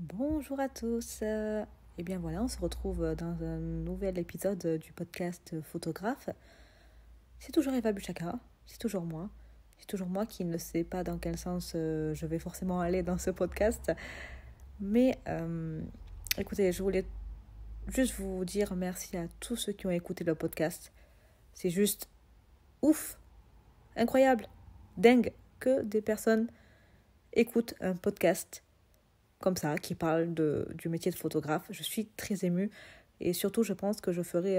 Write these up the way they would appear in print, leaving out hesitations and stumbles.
Bonjour à tous. Eh bien voilà, on se retrouve dans un nouvel épisode du podcast Photographe. C'est toujours Eva Buchaka, c'est toujours moi. C'est toujours moi qui ne sais pas dans quel sens je vais forcément aller dans ce podcast. Mais écoutez, je voulais juste vous dire merci à tous ceux qui ont écouté le podcast. C'est juste ouf, incroyable, dingue que des personnes écoutent un podcast comme ça, qui parle du métier de photographe. Je suis très émue et surtout, je pense que je ferai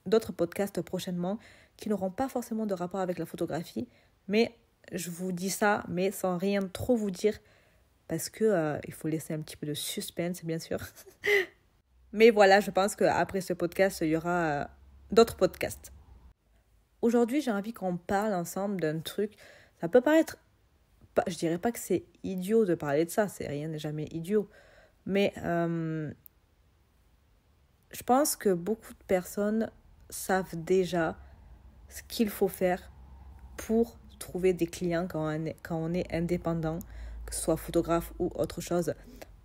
d'autres podcasts prochainement qui n'auront pas forcément de rapport avec la photographie, mais je vous dis ça, mais sans rien trop vous dire, parce que il faut laisser un petit peu de suspense, bien sûr. Mais voilà, je pense qu'après ce podcast, il y aura d'autres podcasts. Aujourd'hui, j'ai envie qu'on parle ensemble d'un truc. Ça peut paraître, je dirais pas que c'est idiot de parler de ça, c'est rien n'est jamais idiot. Mais je pense que beaucoup de personnes savent déjà ce qu'il faut faire pour trouver des clients quand on est indépendant, que ce soit photographe ou autre chose.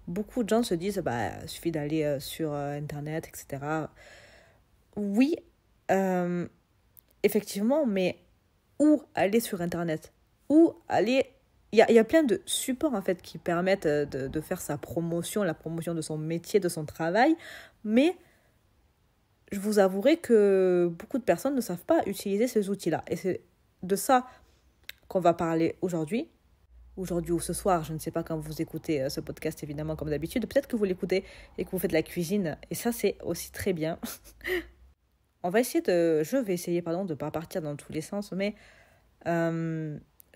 Beaucoup de gens se disent, il suffit d'aller sur Internet, etc. Oui, effectivement, mais où aller sur Internet? Où aller? Il y a plein de supports en fait qui permettent de faire sa promotion, la promotion de son métier, de son travail, mais je vous avouerai que beaucoup de personnes ne savent pas utiliser ces outils-là. Et c'est de ça qu'on va parler aujourd'hui. Aujourd'hui ou ce soir, je ne sais pas quand vous écoutez ce podcast, évidemment, comme d'habitude. Peut-être que vous l'écoutez et que vous faites de la cuisine. Et ça, c'est aussi très bien. Je vais essayer, de ne pas partir dans tous les sens, mais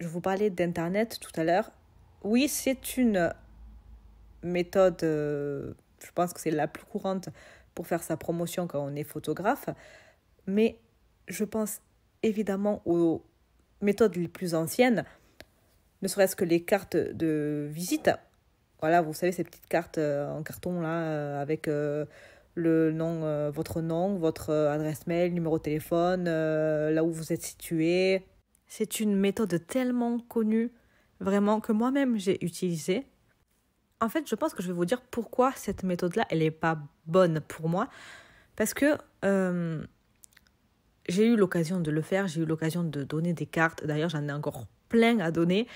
je vous parlais d'Internet tout à l'heure. Oui, c'est une méthode, je pense que c'est la plus courante pour faire sa promotion quand on est photographe, mais je pense évidemment aux méthodes les plus anciennes, ne serait-ce que les cartes de visite. Voilà, vous savez, ces petites cartes en carton là, avec le nom, votre nom, votre adresse mail, numéro de téléphone, là où vous êtes situé. C'est une méthode tellement connue, vraiment, que moi-même j'ai utilisée. En fait, je pense que je vais vous dire pourquoi cette méthode-là, elle n'est pas bonne pour moi. Parce que j'ai eu l'occasion de le faire, j'ai eu l'occasion de donner des cartes. D'ailleurs, j'en ai encore plein à donner.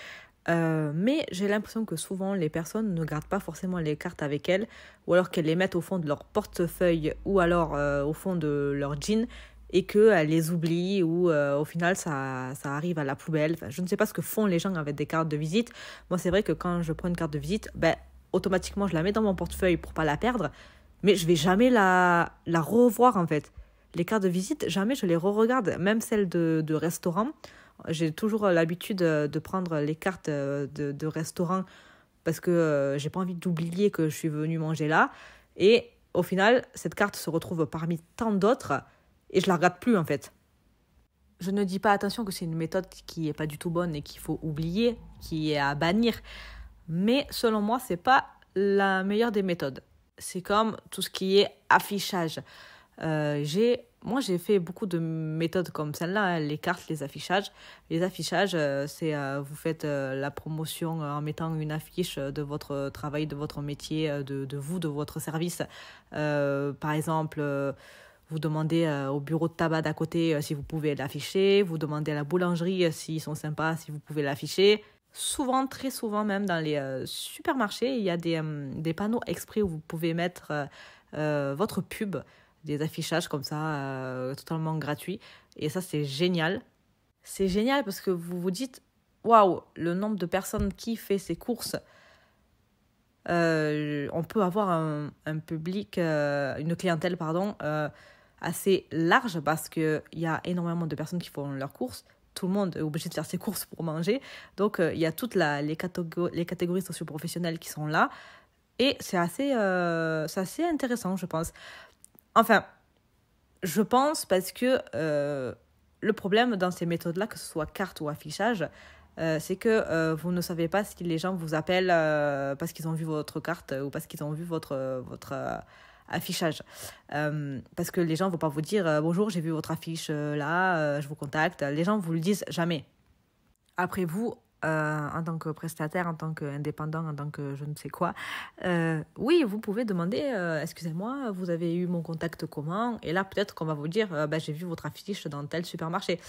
Mais j'ai l'impression que souvent, les personnes ne gardent pas forcément les cartes avec elles, ou alors qu'elles les mettent au fond de leur portefeuille, ou alors au fond de leur jean, et qu'elles les oublient, ou au final, ça arrive à la poubelle. Enfin, je ne sais pas ce que font les gens avec des cartes de visite. Moi, c'est vrai que quand je prends une carte de visite, automatiquement, je la mets dans mon portefeuille pour pas la perdre, mais je vais jamais la revoir, en fait. Les cartes de visite, jamais je les re-regarde, même celles de restaurant. J'ai toujours l'habitude de prendre les cartes de restaurant parce que j'ai pas envie d'oublier que je suis venue manger là. Et au final, cette carte se retrouve parmi tant d'autres et je la regarde plus, en fait. Je ne dis pas, attention, que c'est une méthode qui est pas du tout bonne et qu'il faut oublier, qui est à bannir. Mais selon moi, c'est pas la meilleure des méthodes. C'est comme tout ce qui est affichage. J'ai fait beaucoup de méthodes comme celle-là, hein, les cartes, les affichages. Les affichages, vous faites la promotion en mettant une affiche de votre travail, de votre métier, de votre service. Par exemple, vous demandez au bureau de tabac d'à côté si vous pouvez l'afficher. Vous demandez à la boulangerie s'ils sont sympas, si vous pouvez l'afficher. Souvent, très souvent même, dans les supermarchés, il y a des panneaux exprès où vous pouvez mettre votre pub, des affichages comme ça, totalement gratuits. Et ça, c'est génial. C'est génial parce que vous vous dites, waouh, le nombre de personnes qui fait ces courses, on peut avoir un public, une clientèle, assez large parce qu'il y a énormément de personnes qui font leurs courses. Tout le monde est obligé de faire ses courses pour manger. Donc, il y a toutes les catégories socio-professionnelles qui sont là. Et c'est assez intéressant, je pense. Enfin, je pense parce que le problème dans ces méthodes-là, que ce soit carte ou affichage, c'est que vous ne savez pas si les gens vous appellent parce qu'ils ont vu votre carte ou parce qu'ils ont vu votre affichage. Parce que les gens ne vont pas vous dire bonjour, j'ai vu votre affiche là, je vous contacte. Les gens ne vous le disent jamais. Après vous, en tant que prestataire, en tant qu'indépendant, en tant que je ne sais quoi, oui, vous pouvez demander, excusez-moi, vous avez eu mon contact comment? Et là, peut-être qu'on va vous dire, j'ai vu votre affiche dans tel supermarché.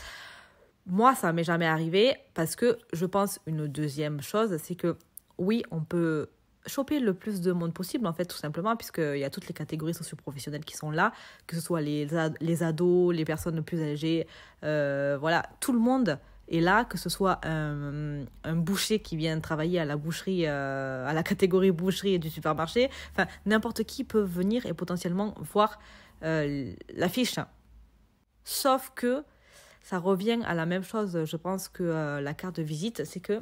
Moi, ça m'est jamais arrivé parce que je pense une deuxième chose, c'est que oui, on peut choper le plus de monde possible, en fait, tout simplement, puisqu'il y a toutes les catégories socio-professionnelles qui sont là, que ce soit les ados, les personnes plus âgées, voilà, tout le monde est là, que ce soit un boucher qui vient travailler à la boucherie, à la catégorie boucherie du supermarché, enfin, n'importe qui peut venir et potentiellement voir l'affiche. Sauf que ça revient à la même chose, je pense, que la carte de visite, c'est que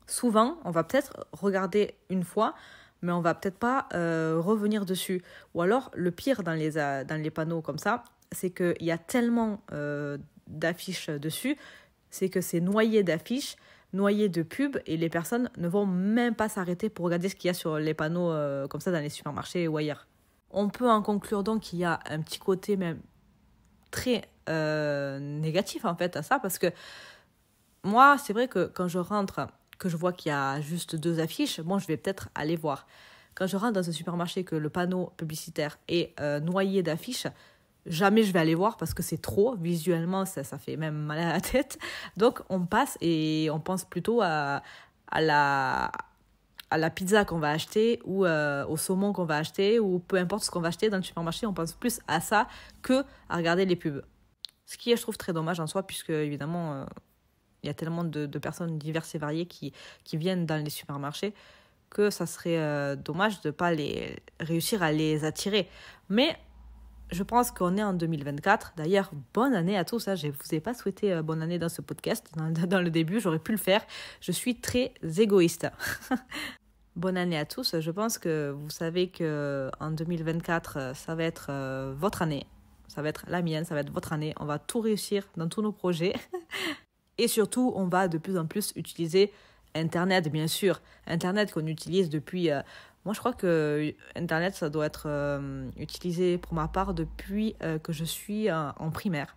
souvent, on va peut-être regarder une fois, mais on va peut-être pas revenir dessus. Ou alors, le pire dans les panneaux comme ça, c'est qu'il y a tellement d'affiches dessus, c'est que c'est noyé d'affiches, noyé de pubs, et les personnes ne vont même pas s'arrêter pour regarder ce qu'il y a sur les panneaux comme ça dans les supermarchés ou ailleurs. On peut en conclure donc qu'il y a un petit côté même très négatif en fait à ça, parce que moi, c'est vrai que quand je rentre, que je vois qu'il y a juste 2 affiches, bon, je vais peut-être aller voir. Quand je rentre dans un supermarché, que le panneau publicitaire est noyé d'affiches, jamais je vais aller voir parce que c'est trop. Visuellement, ça fait même mal à la tête. Donc, on passe et on pense plutôt à la pizza qu'on va acheter ou au saumon qu'on va acheter ou peu importe ce qu'on va acheter dans le supermarché. On pense plus à ça que à regarder les pubs. Ce qui est, je trouve, très dommage en soi, puisque évidemment... il y a tellement de personnes diverses et variées qui viennent dans les supermarchés que ça serait dommage de ne pas réussir à les attirer. Mais je pense qu'on est en 2024. D'ailleurs, bonne année à tous. Je ne vous ai pas souhaité bonne année dans ce podcast. Dans le début, j'aurais pu le faire. Je suis très égoïste. Bonne année à tous. Je pense que vous savez qu'en 2024, ça va être votre année. Ça va être la mienne, ça va être votre année. On va tout réussir dans tous nos projets. Et surtout, on va de plus en plus utiliser Internet, bien sûr. Internet qu'on utilise depuis... moi, je crois que Internet, ça doit être utilisé pour ma part depuis que je suis en primaire.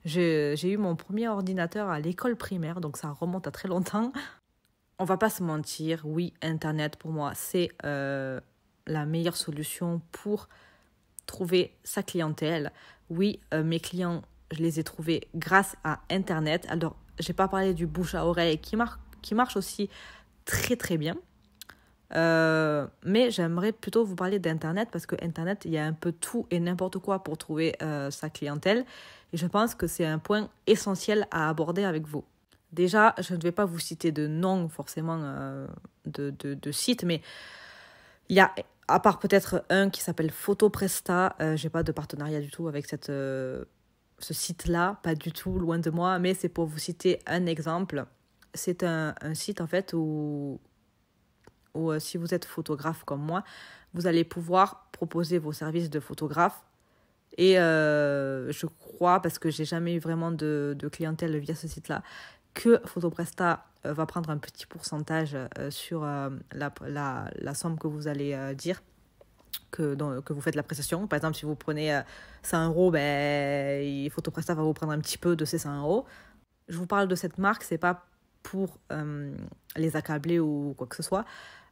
J'ai eu mon premier ordinateur à l'école primaire, donc ça remonte à très longtemps. On va pas se mentir, oui, Internet, pour moi, c'est la meilleure solution pour trouver sa clientèle. Oui, mes clients... je les ai trouvés grâce à Internet. Alors, je n'ai pas parlé du bouche à oreille qui marche aussi très très bien. Mais j'aimerais plutôt vous parler d'Internet parce que Internet, il y a un peu tout et n'importe quoi pour trouver sa clientèle. Et je pense que c'est un point essentiel à aborder avec vous. Déjà, je ne vais pas vous citer de nom forcément de sites, mais il y a, à part peut-être un qui s'appelle Photopresta, je n'ai pas de partenariat du tout avec ce site-là, pas du tout, loin de moi, mais c'est pour vous citer un exemple. C'est un site en fait où si vous êtes photographe comme moi, vous allez pouvoir proposer vos services de photographe. Et je crois, parce que j'ai jamais eu vraiment de clientèle via ce site-là, que Photopresta va prendre un petit pourcentage sur la somme que vous allez dire. Que vous faites la prestation. Par exemple, si vous prenez 100 €, Photopresta va vous prendre un petit peu de ces 100 €. Je vous parle de cette marque, c'est pas pour les accabler ou quoi que ce soit,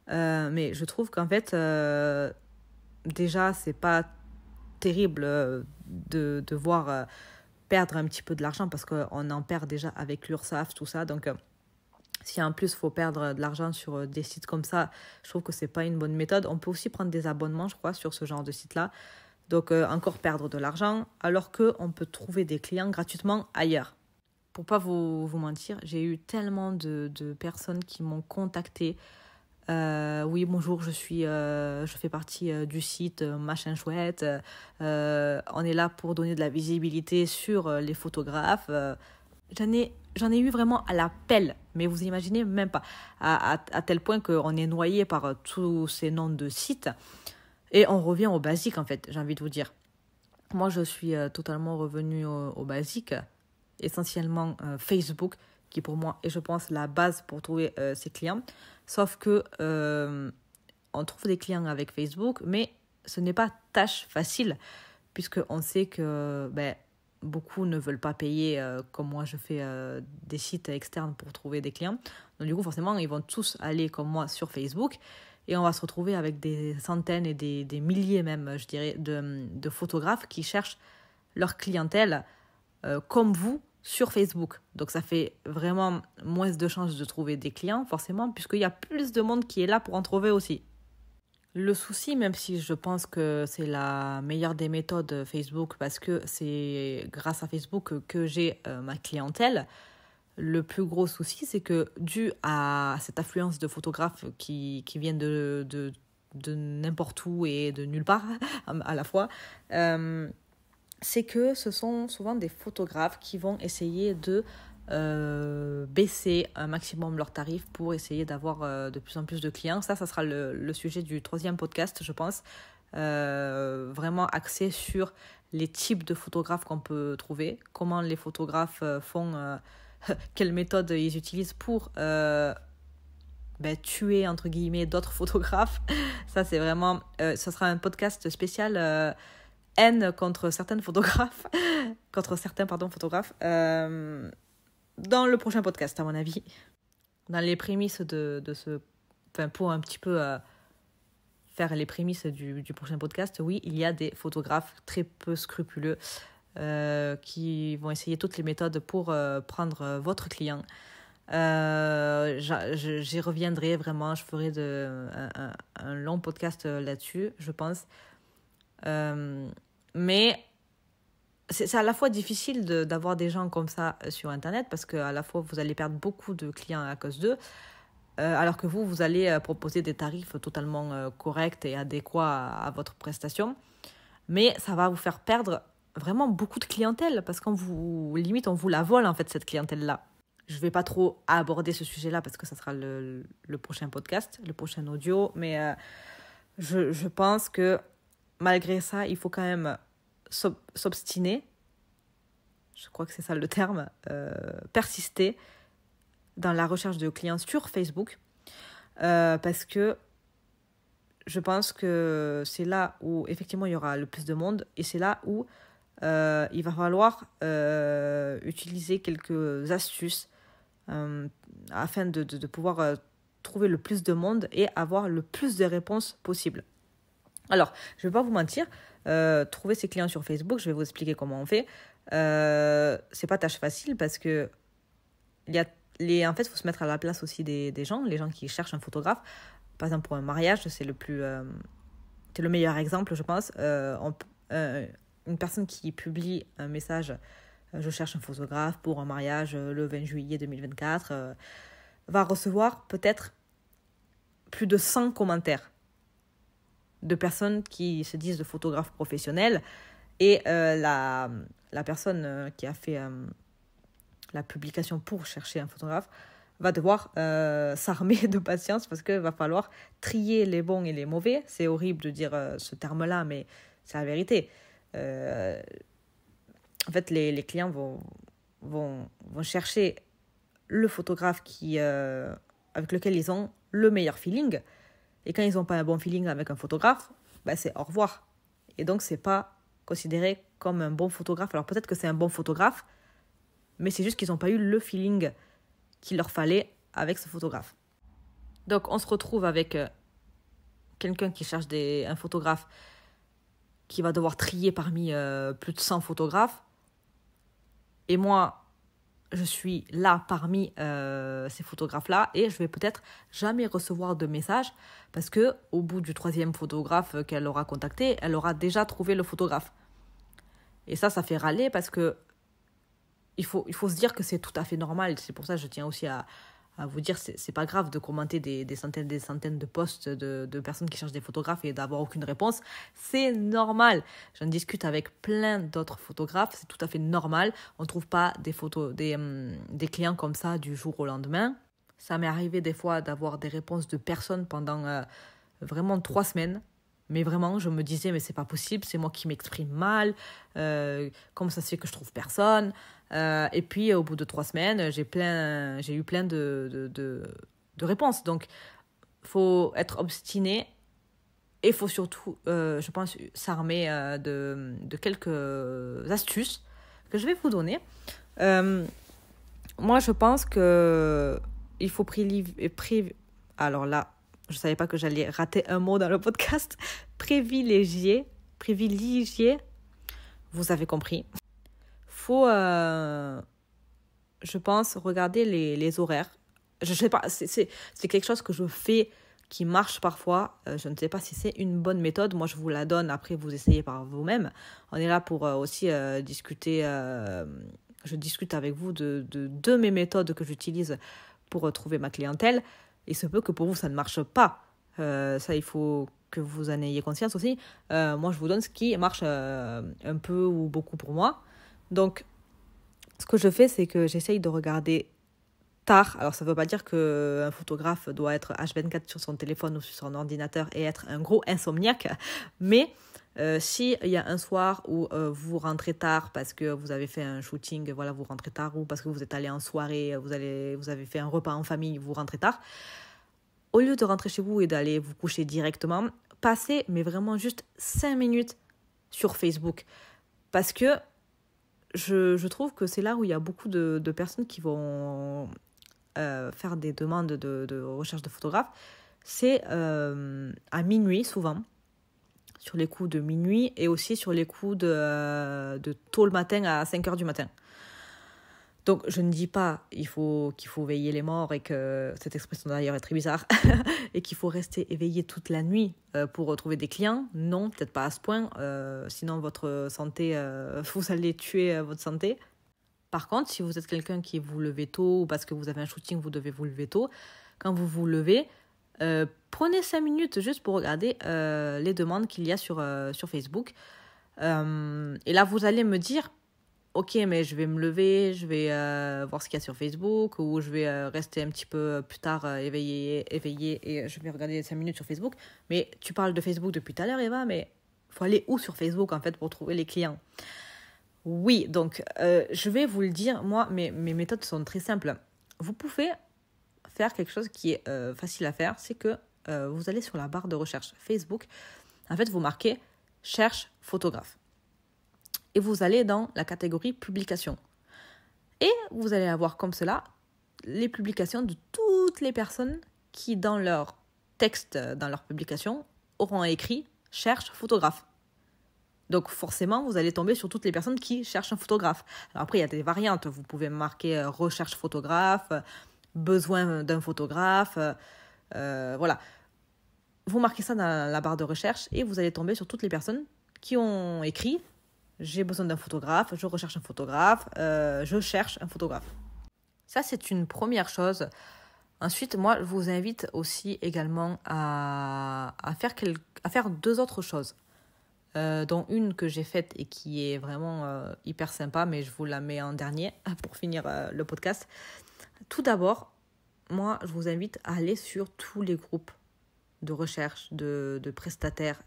mais je trouve qu'en fait, déjà, c'est pas terrible de devoir perdre un petit peu de l'argent parce qu'on en perd déjà avec l'URSSAF, tout ça, donc... si en plus il faut perdre de l'argent sur des sites comme ça, je trouve que c'est pas une bonne méthode. On peut aussi prendre des abonnements, je crois, sur ce genre de site-là. Donc encore perdre de l'argent, alors qu'on peut trouver des clients gratuitement ailleurs. Pour pas vous mentir, j'ai eu tellement de personnes qui m'ont contacté. Oui, bonjour, je fais partie du site Machin Chouette. On est là pour donner de la visibilité sur les photographes. J'en ai eu vraiment à la pelle, mais vous imaginez même pas, à tel point qu'on est noyé par tous ces noms de sites et on revient au basique en fait, j'ai envie de vous dire. Moi, je suis totalement revenue au basique, essentiellement Facebook, qui pour moi est, je pense, la base pour trouver ses clients. Sauf que on trouve des clients avec Facebook, mais ce n'est pas tâche facile, puisqu'on sait que beaucoup ne veulent pas payer, comme moi je fais des sites externes pour trouver des clients. Donc du coup, forcément, ils vont tous aller comme moi sur Facebook et on va se retrouver avec des centaines et des milliers même, je dirais, de photographes qui cherchent leur clientèle comme vous sur Facebook. Donc ça fait vraiment moins de chances de trouver des clients, forcément, puisqu'il y a plus de monde qui est là pour en trouver aussi. Le souci, même si je pense que c'est la meilleure des méthodes Facebook, parce que c'est grâce à Facebook que j'ai ma clientèle, le plus gros souci, c'est que dû à cette affluence de photographes qui viennent de n'importe où et de nulle part à la fois, c'est que ce sont souvent des photographes qui vont essayer de baisser un maximum leurs tarifs pour essayer d'avoir de plus en plus de clients. Ça sera le sujet du 3e podcast, je pense. Vraiment axé sur les types de photographes qu'on peut trouver, comment les photographes font, quelles méthodes ils utilisent pour tuer, entre guillemets, d'autres photographes. Ça, c'est vraiment... ça sera un podcast spécial haine contre certains photographes, photographes, dans le prochain podcast, à mon avis. Dans les prémices de ce... Enfin, pour un petit peu faire les prémices du prochain podcast, oui, il y a des photographes très peu scrupuleux qui vont essayer toutes les méthodes pour prendre votre client. J'y reviendrai vraiment, je ferai un long podcast là-dessus, je pense. Mais c'est à la fois difficile d'avoir des gens comme ça sur Internet parce qu'à la fois vous allez perdre beaucoup de clients à cause d'eux, alors que vous allez proposer des tarifs totalement corrects et adéquats à votre prestation. Mais ça va vous faire perdre vraiment beaucoup de clientèle parce qu'on vous la vole en fait, cette clientèle-là. Je ne vais pas trop aborder ce sujet-là parce que ça sera le prochain podcast, le prochain audio, mais je pense que malgré ça, il faut quand même s'obstiner, je crois que c'est ça le terme, persister dans la recherche de clients sur Facebook, parce que je pense que c'est là où effectivement il y aura le plus de monde et c'est là où il va falloir utiliser quelques astuces afin de pouvoir trouver le plus de monde et avoir le plus de réponses possible. Alors, je ne vais pas vous mentir, trouver ses clients sur Facebook, je vais vous expliquer comment on fait. C'est pas tâche facile parce que en fait, il faut se mettre à la place aussi des gens, les gens qui cherchent un photographe. Par exemple, pour un mariage, c'est le meilleur exemple, je pense. Une personne qui publie un message je cherche un photographe pour un mariage le 20 juillet 2024 va recevoir peut-être plus de 100 commentaires de personnes qui se disent de photographes professionnels et la personne qui a fait la publication pour chercher un photographe va devoir s'armer de patience parce qu'il va falloir trier les bons et les mauvais. C'est horrible de dire ce terme-là, mais c'est la vérité. En fait, les clients vont chercher le photographe avec lequel ils ont le meilleur feeling. Et quand ils n'ont pas un bon feeling avec un photographe, c'est au revoir. Et donc, ce n'est pas considéré comme un bon photographe. Alors peut-être que c'est un bon photographe, mais c'est juste qu'ils n'ont pas eu le feeling qu'il leur fallait avec ce photographe. Donc, on se retrouve avec quelqu'un qui cherche un photographe qui va devoir trier parmi plus de 100 photographes. Et moi, je suis là parmi ces photographes-là et je vais peut-être jamais recevoir de message parce qu'au bout du 3e photographe qu'elle aura contacté, elle aura déjà trouvé le photographe. Et ça fait râler parce que il faut se dire que c'est tout à fait normal. C'est pour ça que je tiens aussi à vous dire c'est pas grave de commenter des centaines de posts de personnes qui cherchent des photographes et d'avoir aucune réponse. C'est normal. J'en discute avec plein d'autres photographes. C'est tout à fait normal. On ne trouve pas des clients comme ça du jour au lendemain. Ça m'est arrivé des fois d'avoir des réponses de personnes pendant vraiment 3 semaines. Mais vraiment, je me disais, mais c'est pas possible, c'est moi qui m'exprime mal. Comment ça se fait que je trouve personne ? Et puis, au bout de 3 semaines, j'ai eu plein de réponses. Donc, il faut être obstiné et il faut surtout, je pense, s'armer de quelques astuces que je vais vous donner. Moi, je pense que il faut alors là, je ne savais pas que j'allais rater un mot dans le podcast. Privilégier, vous avez compris. Faut, je pense, regarder les horaires. Je sais pas, c'est quelque chose que je fais qui marche parfois. Je ne sais pas si c'est une bonne méthode. Moi, je vous la donne. Après, vous essayez par vous-même. On est là pour aussi discuter. Je discute avec vous de mes méthodes que j'utilise pour trouver ma clientèle. Il se peut que pour vous, ça ne marche pas. Ça, il faut que vous en ayez conscience aussi. Moi, je vous donne ce qui marche un peu ou beaucoup pour moi. Donc, ce que je fais, c'est que j'essaye de regarder tard. Alors, ça ne veut pas dire qu'un photographe doit être H24 sur son téléphone ou sur son ordinateur et être un gros insomniaque. Mais s'il y a un soir où vous rentrez tard parce que vous avez fait un shooting, voilà, vous rentrez tard, ou parce que vous êtes allé en soirée, vous avez fait un repas en famille, vous rentrez tard, au lieu de rentrer chez vous et d'aller vous coucher directement, passez, mais vraiment juste 5 minutes sur Facebook. Parce que je trouve que c'est là où il y a beaucoup de personnes qui vont faire des demandes de recherche de photographes. C'est à minuit, souvent. Sur les coups de minuit et aussi sur les coups de tôt le matin à 5h du matin. Donc, je ne dis pas qu'il faut veiller les morts et que cette expression d'ailleurs est très bizarre et qu'il faut rester éveillé toute la nuit pour retrouver des clients. Non, peut-être pas à ce point. Sinon, votre santé, vous allez tuer votre santé. Par contre, si vous êtes quelqu'un qui vous levez tôt ou parce que vous avez un shooting, vous devez vous lever tôt, quand vous vous levez, prenez 5 minutes juste pour regarder les demandes qu'il y a sur Facebook. Et là, vous allez me dire, ok, mais je vais me lever, je vais voir ce qu'il y a sur Facebook, ou je vais rester un petit peu plus tard éveillé et je vais regarder 5 minutes sur Facebook. Mais tu parles de Facebook depuis tout à l'heure, Eva, mais il faut aller où sur Facebook en fait pour trouver les clients? Oui, donc je vais vous le dire, moi, mes méthodes sont très simples. Vous pouvez faire quelque chose qui est facile à faire, c'est que vous allez sur la barre de recherche Facebook. En fait, vous marquez « Cherche photographe ». Et vous allez dans la catégorie « Publications ». Et vous allez avoir comme cela les publications de toutes les personnes qui, dans leur texte, dans leur publication, auront écrit « Cherche photographe ». Donc forcément, vous allez tomber sur toutes les personnes qui cherchent un photographe. Alors après, il y a des variantes. Vous pouvez marquer « Recherche photographe », besoin d'un photographe, voilà. Vous marquez ça dans la barre de recherche et vous allez tomber sur toutes les personnes qui ont écrit « J'ai besoin d'un photographe, je recherche un photographe, je cherche un photographe ». Ça, c'est une première chose. Ensuite, moi, je vous invite aussi également à faire 2 autres choses, dont une que j'ai faite et qui est vraiment hyper sympa, mais je vous la mets en dernier pour finir le podcast. Tout d'abord, moi, je vous invite à aller sur tous les groupes de recherche, de prestataires,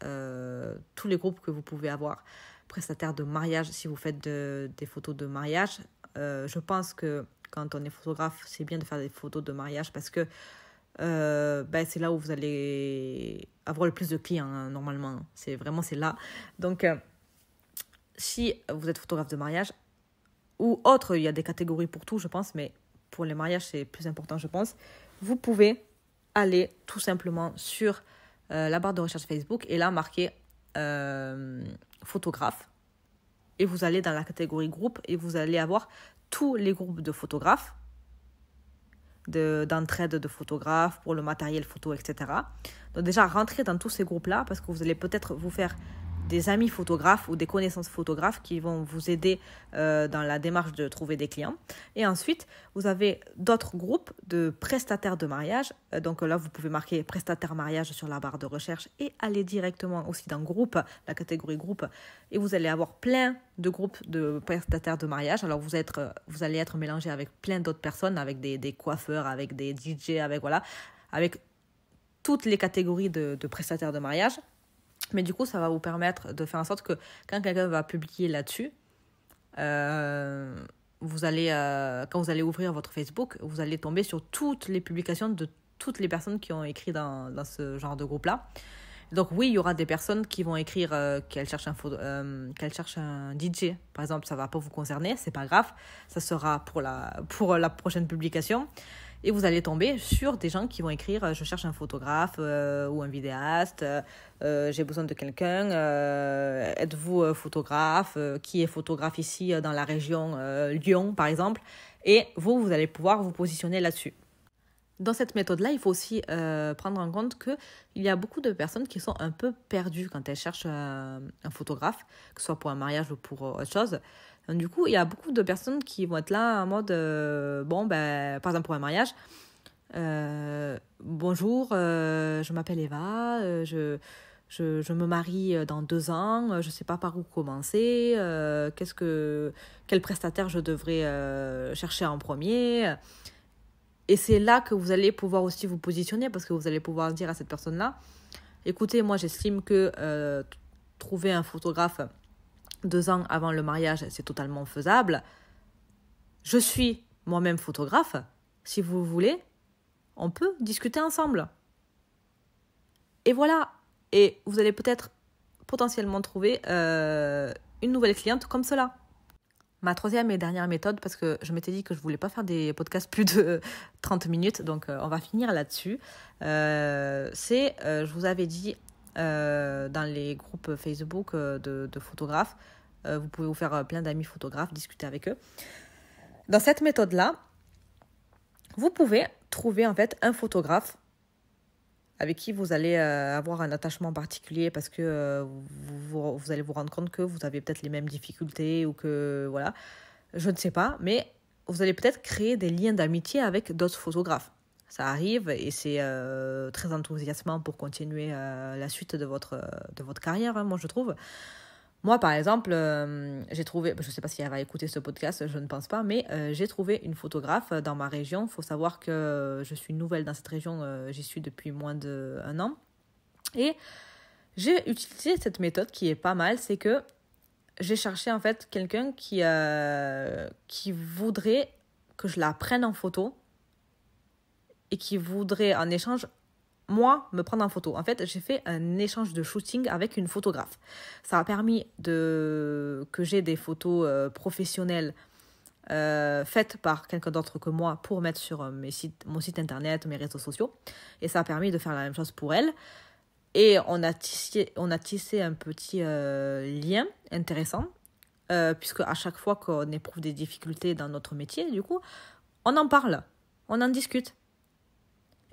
tous les groupes que vous pouvez avoir. Prestataires de mariage, si vous faites des photos de mariage. Je pense que quand on est photographe, c'est bien de faire des photos de mariage parce que c'est là où vous allez avoir le plus de clients, hein, normalement. C'est là. Donc, si vous êtes photographe de mariage ou autre, il y a des catégories pour tout, je pense, mais pour les mariages, c'est plus important, je pense. Vous pouvez aller tout simplement sur la barre de recherche Facebook et là, marquer photographe. Et vous allez dans la catégorie groupe et vous allez avoir tous les groupes de photographes, d'entraide de photographes, pour le matériel photo, etc. Donc déjà, rentrez dans tous ces groupes-là parce que vous allez peut-être vous faire des amis photographes ou des connaissances photographes qui vont vous aider dans la démarche de trouver des clients. Et ensuite, vous avez d'autres groupes de prestataires de mariage. Donc là, vous pouvez marquer prestataire mariage sur la barre de recherche et aller directement aussi dans groupe, la catégorie groupe. Et vous allez avoir plein de groupes de prestataires de mariage. Alors, vous allez être mélangé avec plein d'autres personnes, avec des coiffeurs, avec des DJ, avec toutes les catégories de prestataires de mariage. Mais du coup, ça va vous permettre de faire en sorte que quand quelqu'un va publier là-dessus, quand vous allez ouvrir votre Facebook, vous allez tomber sur toutes les publications de toutes les personnes qui ont écrit dans ce genre de groupe-là. Donc oui, il y aura des personnes qui vont écrire qu'elles cherchent qu'elles cherchent un DJ. Par exemple, ça ne va pas vous concerner, c'est pas grave. Ça sera pour la prochaine publication. Et vous allez tomber sur des gens qui vont écrire je cherche un photographe ou un vidéaste, j'ai besoin de quelqu'un, êtes-vous photographe, qui est photographe ici dans la région Lyon par exemple. Et vous allez pouvoir vous positionner là-dessus. Dans cette méthode-là, il faut aussi prendre en compte qu'il y a beaucoup de personnes qui sont un peu perdues quand elles cherchent un photographe, que ce soit pour un mariage ou pour autre chose. Donc, du coup, il y a beaucoup de personnes qui vont être là en mode, par exemple pour un mariage, bonjour, je m'appelle Eva, je me marie dans 2 ans, je ne sais pas par où commencer, quel prestataire je devrais chercher en premier. Et c'est là que vous allez pouvoir aussi vous positionner parce que vous allez pouvoir dire à cette personne-là, écoutez, moi j'estime que trouver un photographe 2 ans avant le mariage, c'est totalement faisable. Je suis moi-même photographe. Si vous voulez, on peut discuter ensemble. Et voilà. Et vous allez peut-être potentiellement trouver une nouvelle cliente comme cela. Ma troisième et dernière méthode, parce que je m'étais dit que je ne voulais pas faire des podcasts plus de 30 minutes, donc on va finir là-dessus. Je vous avais dit dans les groupes Facebook de photographes, vous pouvez vous faire plein d'amis photographes, discuter avec eux. Dans cette méthode-là, vous pouvez trouver en fait un photographe avec qui vous allez avoir un attachement particulier parce que vous allez vous rendre compte que vous avez peut-être les mêmes difficultés ou que, voilà, je ne sais pas, mais vous allez peut-être créer des liens d'amitié avec d'autres photographes. Ça arrive et c'est très enthousiasmant pour continuer la suite de votre carrière, hein, moi je trouve. Moi, par exemple, j'ai trouvé, je ne sais pas si elle va écouter ce podcast, je ne pense pas, mais j'ai trouvé une photographe dans ma région. Il faut savoir que je suis nouvelle dans cette région, j'y suis depuis moins d'1 an. Et j'ai utilisé cette méthode qui est pas mal, c'est que j'ai cherché en fait quelqu'un qui voudrait que je la prenne en photo et qui voudrait en échange moi, me prendre en photo. En fait, j'ai fait un échange de shooting avec une photographe. Ça a permis que j'ai des photos professionnelles faites par quelqu'un d'autre que moi pour mettre sur mon site internet, mes réseaux sociaux. Et ça a permis de faire la même chose pour elle. Et on a tissé un petit lien intéressant, puisque à chaque fois qu'on éprouve des difficultés dans notre métier, du coup, on en parle, on en discute.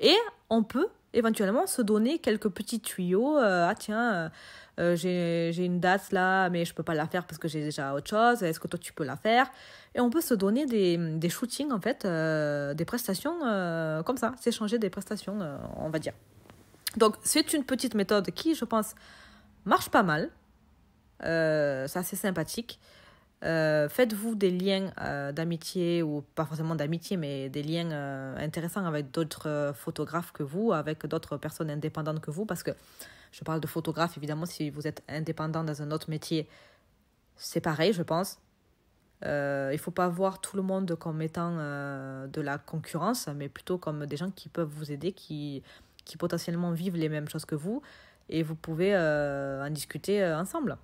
Et on peut éventuellement se donner quelques petits tuyaux. J'ai une date là, mais je ne peux pas la faire parce que j'ai déjà autre chose. Est-ce que toi, tu peux la faire? Et on peut se donner des shootings, en fait, des prestations comme ça, s'échanger des prestations, on va dire. Donc, c'est une petite méthode qui, je pense, marche pas mal. C'est assez sympathique. Faites-vous des liens d'amitié, ou pas forcément d'amitié, mais des liens intéressants avec d'autres photographes que vous, avec d'autres personnes indépendantes que vous, parce que je parle de photographe, évidemment, si vous êtes indépendant dans un autre métier, c'est pareil, je pense. Il ne faut pas voir tout le monde comme étant de la concurrence, mais plutôt comme des gens qui peuvent vous aider, qui potentiellement vivent les mêmes choses que vous, et vous pouvez en discuter ensemble.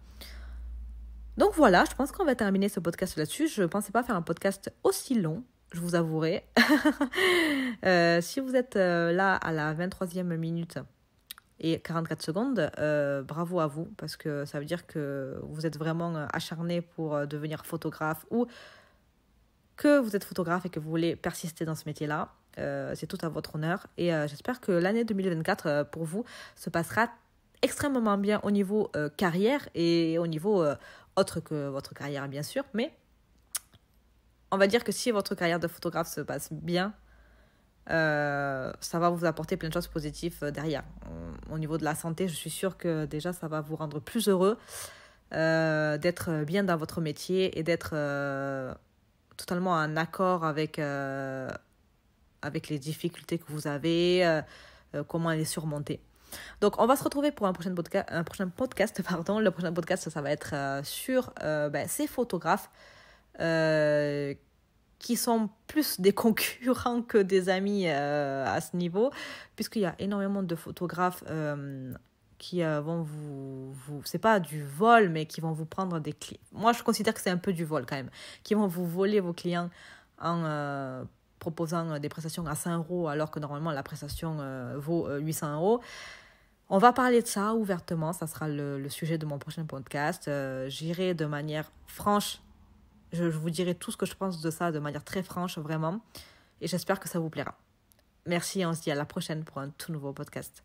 Donc voilà, je pense qu'on va terminer ce podcast là-dessus. Je ne pensais pas faire un podcast aussi long, je vous avouerai. Si vous êtes là à la 23e minute et 44 secondes, bravo à vous, parce que ça veut dire que vous êtes vraiment acharné pour devenir photographe, ou que vous êtes photographe et que vous voulez persister dans ce métier-là. C'est tout à votre honneur. Et j'espère que l'année 2024, pour vous, se passera extrêmement bien au niveau carrière et au niveau autre que votre carrière, bien sûr. Mais on va dire que si votre carrière de photographe se passe bien, ça va vous apporter plein de choses positives derrière. Au niveau de la santé, je suis sûre que déjà, ça va vous rendre plus heureux d'être bien dans votre métier et d'être totalement en accord avec les difficultés que vous avez, comment les surmonter. Donc, on va se retrouver pour un prochain podcast. Le prochain podcast, ça va être sur ces photographes qui sont plus des concurrents que des amis à ce niveau, puisqu'il y a énormément de photographes qui vont c'est pas du vol, mais qui vont vous prendre des clients. Moi, je considère que c'est un peu du vol quand même. Qui vont vous voler vos clients en proposant des prestations à 100 € alors que normalement la prestation vaut 800 €. On va parler de ça ouvertement, ça sera le sujet de mon prochain podcast. J'irai de manière franche, je vous dirai tout ce que je pense de ça de manière très franche, vraiment. Et j'espère que ça vous plaira. Merci et on se dit à la prochaine pour un tout nouveau podcast.